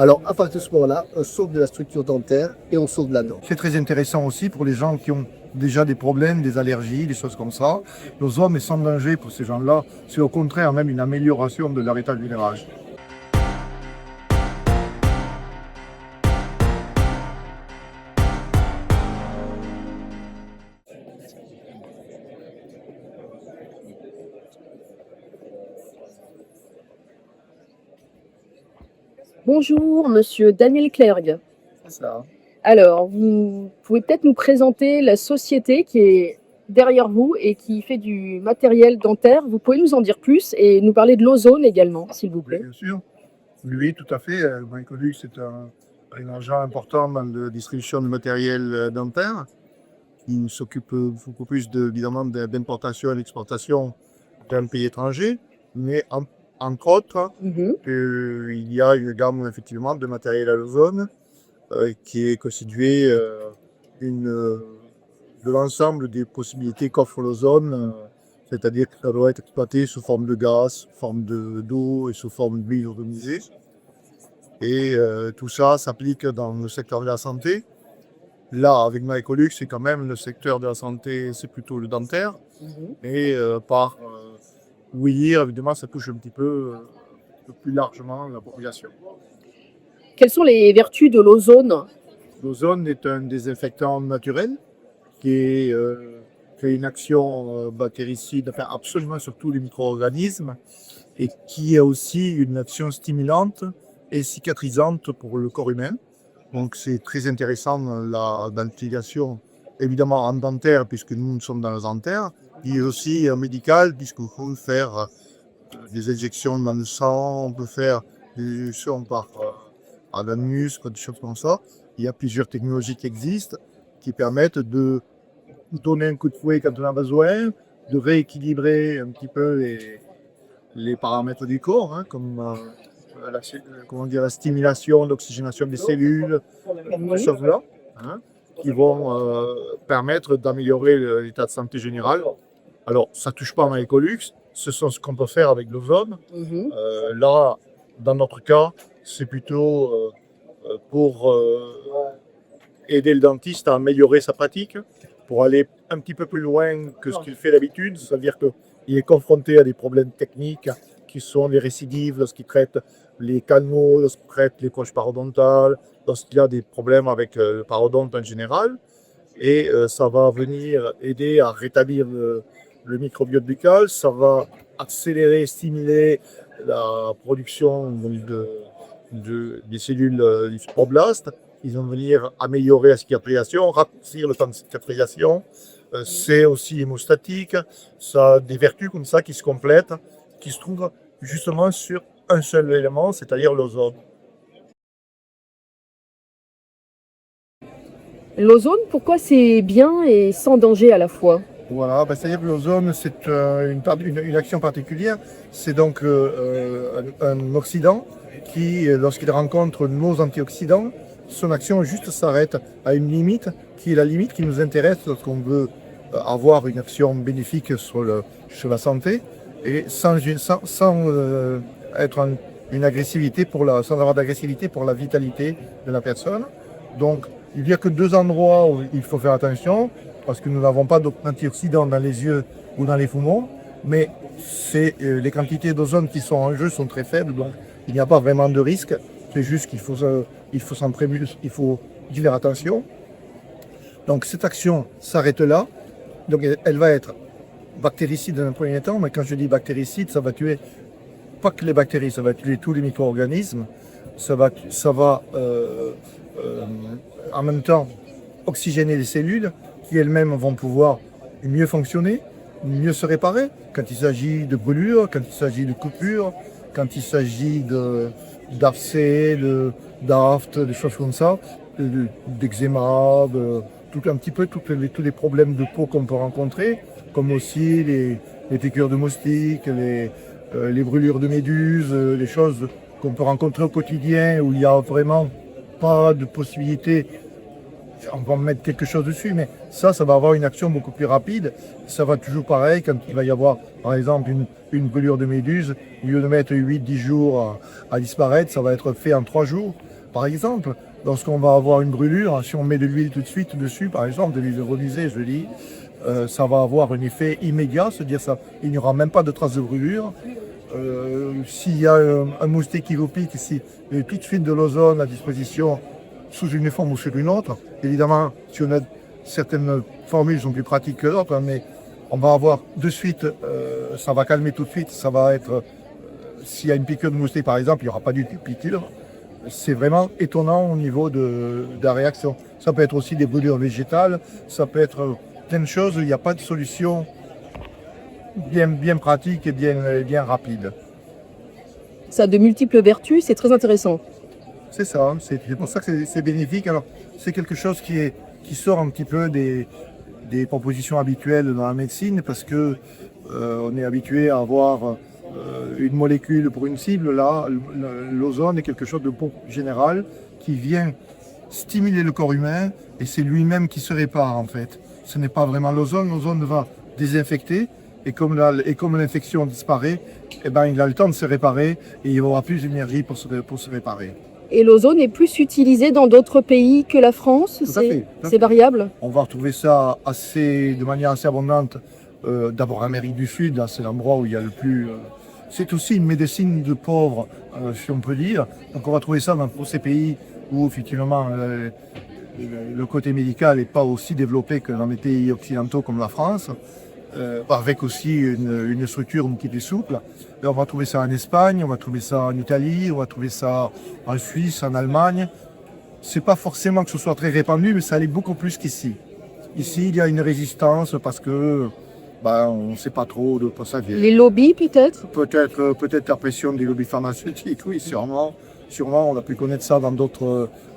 Alors, à partir de ce moment-là, on sauve de la structure dentaire et on sauve de la dent. C'est très intéressant aussi pour les gens qui ont déjà des problèmes, des allergies, des choses comme ça. L'ozone est sans danger pour ces gens-là. C'est au contraire même une amélioration de leur état général. Bonjour, monsieur Daniel Clergue. Ça. Alors, vous pouvez peut-être nous présenter la société qui est derrière vous et qui fait du matériel dentaire. Vous pouvez nous en dire plus et nous parler de l'ozone également, s'il vous plaît. Bien sûr. Oui, tout à fait. Mycolux, c'est un agent important dans la distribution de matériel dentaire. Il s'occupe beaucoup plus évidemment d'importation et d'exportation d'un pays étranger, mais entre autres, Mhm. il y a une gamme effectivement de matériel à l'ozone qui est constituée de l'ensemble des possibilités qu'offre l'ozone, c'est-à-dire que ça doit être exploité sous forme de gaz, sous forme d'eau et sous forme d'huile iodonisée. Et tout ça s'applique dans le secteur de la santé. Là, avec Mycolux, c'est quand même le secteur de la santé, c'est plutôt le dentaire. Mhm. Et par ouïr, évidemment, ça touche un petit peu plus largement la population. Quelles sont les vertus de l'ozone? L'ozone est un désinfectant naturel qui fait une action bactéricide enfin, absolument sur tous les micro-organismes et qui a aussi une action stimulante et cicatrisante pour le corps humain. Donc c'est très intéressant dans l'utilisation, évidemment en dentaire, puisque nous sommes dans le dentaire, et aussi médical, puisqu'on peut faire des injections dans le sang, on peut faire des injections à l'anus, des choses comme ça. Il y a plusieurs technologies qui existent qui permettent de donner un coup de fouet quand on a besoin, de rééquilibrer un petit peu les paramètres du corps, hein, comme comment dire, la stimulation, l'oxygénation des cellules, ces choses-là, hein, qui vont permettre d'améliorer l'état de santé général. Alors, ça ne touche pas à Mycolux, ce sont ce qu'on peut faire avec l'ozone. Mhm. Là, dans notre cas, c'est plutôt pour aider le dentiste à améliorer sa pratique, pour aller un petit peu plus loin que ce qu'il fait d'habitude, c'est-à-dire qu'il est confronté à des problèmes techniques qui sont les récidives lorsqu'il traite les canaux, lorsqu'il traite les poches parodontales, lorsqu'il y a des problèmes avec le parodonte en général. Et ça va venir aider à rétablir le microbiote buccal, ça va accélérer, stimuler la production des cellules du fibroblaste. Ils vont venir améliorer la cicatrisation, raccourcir le temps de cicatrisation. C'est aussi hémostatique. Ça a des vertus comme ça qui se complètent, qui se trouvent justement sur un seul élément, c'est-à-dire l'ozone. L'ozone, pourquoi c'est bien et sans danger à la fois? Voilà, c'est-à-dire que l'ozone, c'est une action particulière. C'est donc un oxydant qui, lorsqu'il rencontre nos antioxydants, son action juste s'arrête à une limite qui est la limite qui nous intéresse lorsqu'on veut avoir une action bénéfique sur la santé et sans être une agressivité sans avoir d'agressivité pour la vitalité de la personne. Donc, il n'y a que deux endroits où il faut faire attention parce que nous n'avons pas d'antioxydants dans les yeux ou dans les poumons, mais les quantités d'ozone qui sont en jeu sont très faibles, donc il n'y a pas vraiment de risque. C'est juste qu'il faut s'en prémunir, il faut y faire attention. Donc cette action s'arrête là. Donc elle va être bactéricide dans un premier temps, mais quand je dis bactéricide, ça va tuer pas que les bactéries, ça va tuer tous les micro-organismes. Ça va en même temps oxygéner les cellules qui elles-mêmes vont pouvoir mieux fonctionner, mieux se réparer quand il s'agit de brûlures, quand il s'agit de coupures, quand il s'agit d'abcès, d'aft, des choses comme ça, d'eczéma, un petit peu tous les problèmes de peau qu'on peut rencontrer, comme aussi les piqûres de moustiques, les brûlures de méduses, les choses qu'on peut rencontrer au quotidien où il n'y a vraiment pas de possibilité. On va mettre quelque chose dessus, mais ça va avoir une action beaucoup plus rapide. Ça va toujours pareil, quand il va y avoir, par exemple, une brûlure de méduse, au lieu de mettre 8-10 jours à disparaître, ça va être fait en 3 jours. Par exemple, lorsqu'on va avoir une brûlure, si on met de l'huile tout de suite dessus, par exemple, de l'huile iodisée, je dis, ça va avoir un effet immédiat, c'est-à-dire ça, il n'y aura même pas de traces de brûlure. S'il y a un moustique qui vous pique, si il y a tout de suite de l'ozone à disposition sous une forme ou sur une autre, évidemment, si on a certaines formules sont plus pratiques que d'autres, hein, mais on va avoir de suite, ça va calmer tout de suite, ça va être, s'il y a une piqûre de moustique par exemple, il n'y aura pas du tout de piqûre. C'est vraiment étonnant au niveau de la réaction. Ça peut être aussi des brûlures végétales, ça peut être plein de choses, il n'y a pas de solution bien pratique et bien rapide. Ça a de multiples vertus, c'est très intéressant. C'est ça, c'est pour ça que c'est bénéfique. Alors, c'est quelque chose qui sort un petit peu des propositions habituelles dans la médecine parce que on est habitué à avoir une molécule pour une cible. Là, l'ozone est quelque chose de beaucoup plus général qui vient stimuler le corps humain et c'est lui-même qui se répare en fait. Ce n'est pas vraiment l'ozone va désinfecter et comme l'infection disparaît, eh ben, il a le temps de se réparer et il aura plus d'énergie pour se réparer. Et l'ozone est plus utilisé dans d'autres pays que la France? Tout à fait. C'est variable? On va retrouver ça de manière assez abondante. D'abord en Amérique du Sud, là, c'est l'endroit où il y a le plus... c'est aussi une médecine de pauvres, si on peut dire. Donc on va trouver ça dans tous ces pays où effectivement le côté médical n'est pas aussi développé que dans les pays occidentaux comme la France, avec aussi une structure qui est souple. Et on va trouver ça en Espagne, on va trouver ça en Italie, on va trouver ça en Suisse, en Allemagne. C'est pas forcément que ce soit très répandu, mais ça allait beaucoup plus qu'ici. Ici, il y a une résistance parce que on ne sait pas trop de quoi ça vient. Les lobbies peut-être? Peut-être la pression des lobbies pharmaceutiques, oui, sûrement. Sûrement, on a pu connaître ça dans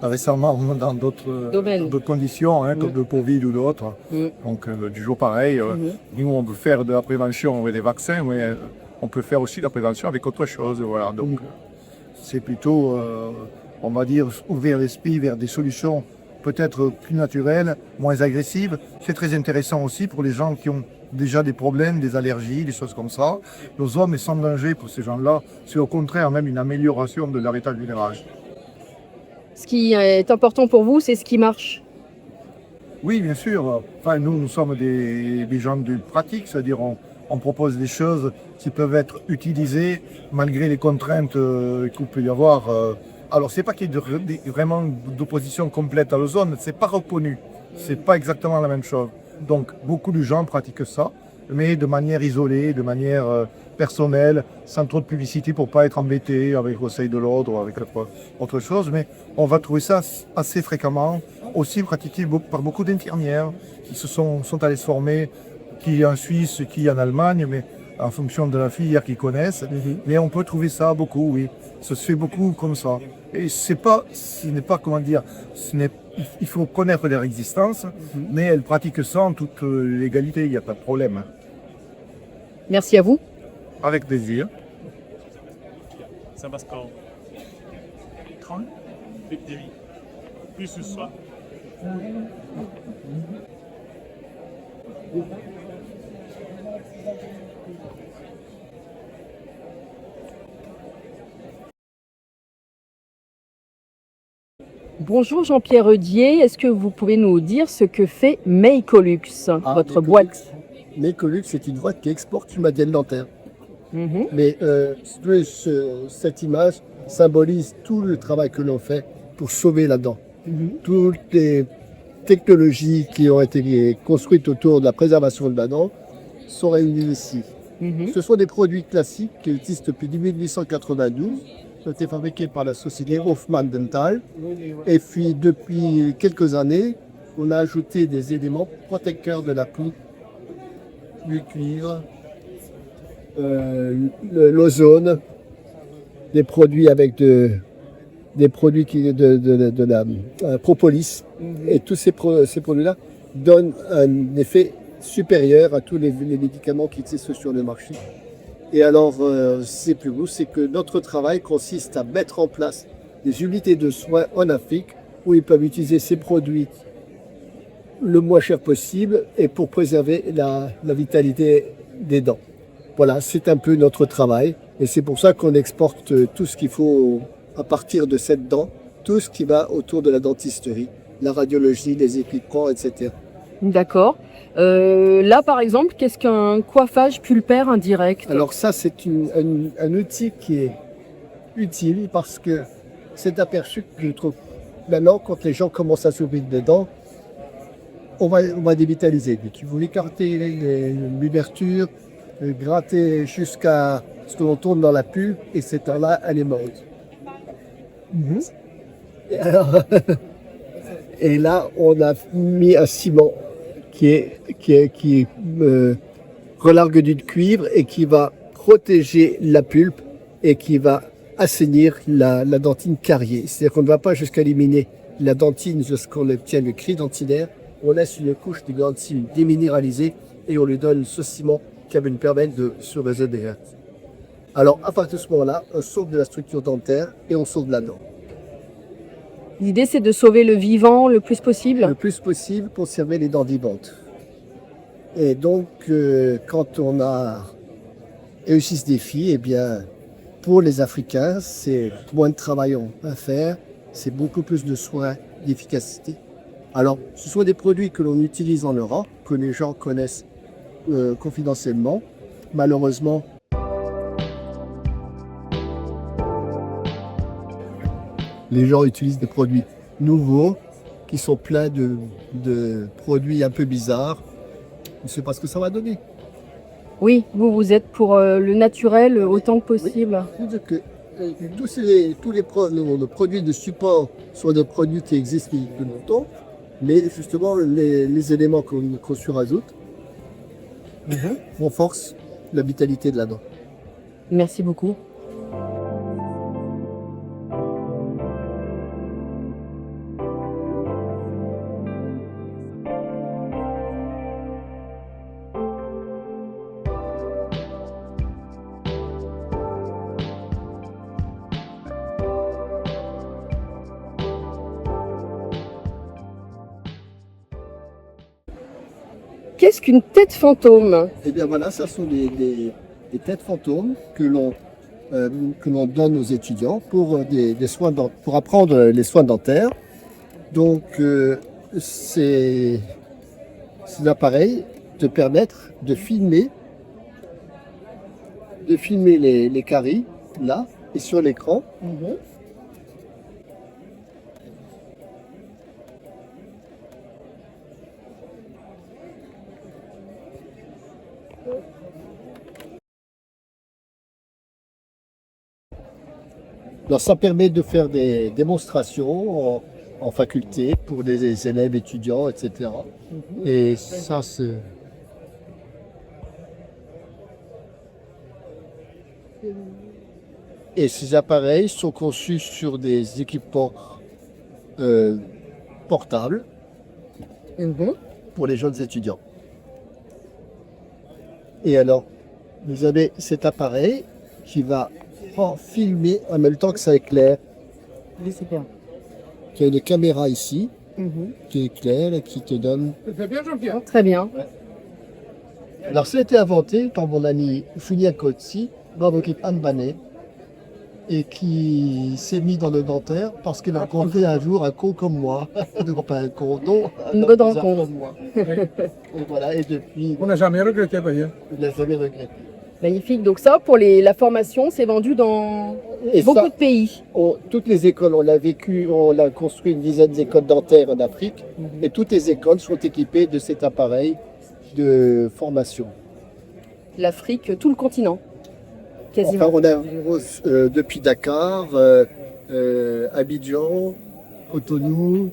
récemment dans d'autres conditions, hein, comme le Covid ou d'autres. Donc, du jour pareil, nous, on peut faire de la prévention avec des vaccins, mais on peut faire aussi de la prévention avec autre chose. Voilà. Donc, c'est plutôt, on va dire, ouvrir l'esprit vers des solutions peut-être plus naturelles, moins agressives. C'est très intéressant aussi pour les gens qui ont déjà des problèmes, des allergies, des choses comme ça. L'ozone est sans danger pour ces gens-là. C'est au contraire même une amélioration de leur état général. Ce qui est important pour vous, c'est ce qui marche. Oui, bien sûr. Enfin, nous sommes des gens de pratique, c'est-à-dire on propose des choses qui peuvent être utilisées malgré les contraintes qu'il peut y avoir. Alors, c'est pas qu'il y ait vraiment d'opposition complète à l'ozone, c'est pas reconnu. C'est pas exactement la même chose. Donc, beaucoup de gens pratiquent ça, mais de manière isolée, de manière personnelle, sans trop de publicité pour pas être embêté avec le Conseil de l'ordre ou avec autre chose. Mais on va trouver ça assez fréquemment, aussi pratiqué par beaucoup d'infirmières qui sont allées se former, qui en Suisse, qui en Allemagne, mais en fonction de la filière qu'ils connaissent. Mais on peut trouver ça beaucoup, oui. Ça se fait beaucoup comme ça. Et ce n'est pas, comment dire, il faut connaître leur existence, mais elles pratiquent ça en toute légalité, il n'y a pas de problème. Merci à vous. Avec plaisir. Sabasco. 30, 50, plus ce soir. Bonjour Jean-Pierre Eudier, est-ce que vous pouvez nous dire ce que fait Mecolux, votre boîte? Mecolux, c'est une boîte qui exporte du matériel dentaire. Mais cette image symbolise tout le travail que l'on fait pour sauver la dent. Toutes les technologies qui ont été construites autour de la préservation de la dent sont réunies ici. Ce sont des produits classiques qui existent depuis 1892. Ils ont été fabriqués par la société Hoffmann Dental. Et puis, depuis quelques années, on a ajouté des éléments protecteurs de la peau, du cuivre, l'ozone, des produits avec de la propolis. Et tous ces produits-là donnent un effet supérieur à tous les médicaments qui existent sur le marché. Et alors, c'est plus beau, c'est que notre travail consiste à mettre en place des unités de soins en Afrique où ils peuvent utiliser ces produits le moins cher possible et pour préserver la vitalité des dents. Voilà, c'est un peu notre travail et c'est pour ça qu'on exporte tout ce qu'il faut à partir de cette dent tout ce qui va autour de la dentisterie, la radiologie, les équipements, etc. D'accord. Là, par exemple, qu'est-ce qu'un coiffage pulpaire indirect? Alors ça, c'est un outil qui est utile parce que c'est aperçu que je trouve maintenant, quand les gens commencent à s'ouvrir dedans, on va dévitaliser. Tu veux écarter l'ouverture, gratter jusqu'à ce que l'on tourne dans la pulpe et cette temps-là, elle est morte. Et, alors, et là, on a mis un ciment qui relargue du cuivre et qui va protéger la pulpe et qui va assainir la dentine cariée. C'est-à-dire qu'on ne va pas jusqu'à éliminer la dentine jusqu'on obtient le cri dentinaire. On laisse une couche de dentine déminéralisée et on lui donne ce ciment qui va nous permettre de se résoudre des hernies. Alors, à partir de ce moment-là, on sauve de la structure dentaire et on sauve la dent. L'idée, c'est de sauver le vivant le plus possible. Le plus possible, conserver les dents vivantes. Et donc, quand on a réussi ce défi, eh bien, pour les Africains, c'est moins de travail à faire, c'est beaucoup plus de soins, d'efficacité. Alors, ce sont des produits que l'on utilise en Europe, que les gens connaissent confidentiellement. Malheureusement, les gens utilisent des produits nouveaux qui sont pleins de produits un peu bizarres. Je ne sais pas ce que ça va donner. Oui, vous êtes pour le naturel autant que possible. C'est-à-dire que tous les produits de support sont des produits qui existent depuis longtemps, mais justement les éléments qu'on surajoute renforcent la vitalité de la dent. Merci beaucoup. Qu'est-ce qu'une tête fantôme? Et bien voilà, ça sont des têtes fantômes que l'on donne aux étudiants pour pour apprendre les soins dentaires. Donc ces appareils te permettent de filmer les caries là et sur l'écran. Alors, ça permet de faire des démonstrations en faculté pour des élèves étudiants, etc. Et ça, c'est... Et ces appareils sont conçus sur des équipements portables pour les jeunes étudiants. Et alors, vous avez cet appareil qui va filmer en même temps que ça éclaire. Oui, c'est bien. Il y a une caméra ici qui éclaire et qui te donne... Très bien. Alors, ça a été inventé par mon ami Julien Kotsi, dans l'équipe Anne et qui s'est mis dans le dentaire parce qu'il a rencontré un jour un con comme moi. Pas un con, non. Une bonne rencontre. Comme moi. Et voilà, et depuis, On n'a jamais regretté, d'ailleurs. il n'a jamais regretté. Magnifique. Donc ça, pour la formation, c'est vendu dans Et beaucoup ça, de pays. toutes les écoles, on a construit une dizaine d'écoles dentaires en Afrique, et toutes les écoles sont équipées de cet appareil de formation. L'Afrique, tout le continent. Quasiment. Enfin, on a depuis Dakar, Abidjan, Cotonou,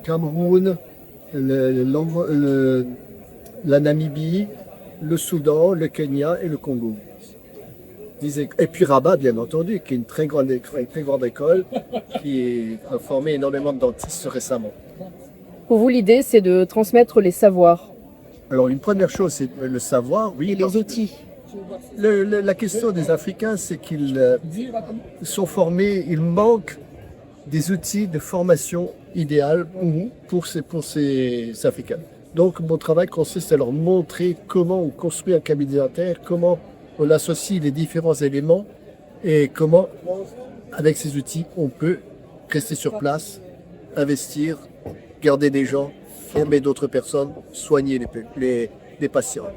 Cameroun, la Namibie, le Soudan, le Kenya et le Congo. Et puis Rabat, bien entendu, qui est une très grande école qui a formé énormément de dentistes récemment. Pour vous, l'idée, c'est de transmettre les savoirs. Alors, une première chose, c'est le savoir, oui. Et les outils. La question des Africains, c'est qu'ils sont formés, il manque des outils de formation idéal pour ces Africains. Donc, mon travail consiste à leur montrer comment on construit un cabinet dentaire, comment on associe les différents éléments et comment, avec ces outils, on peut rester sur place, investir, garder des gens, former d'autres personnes, soigner les patients.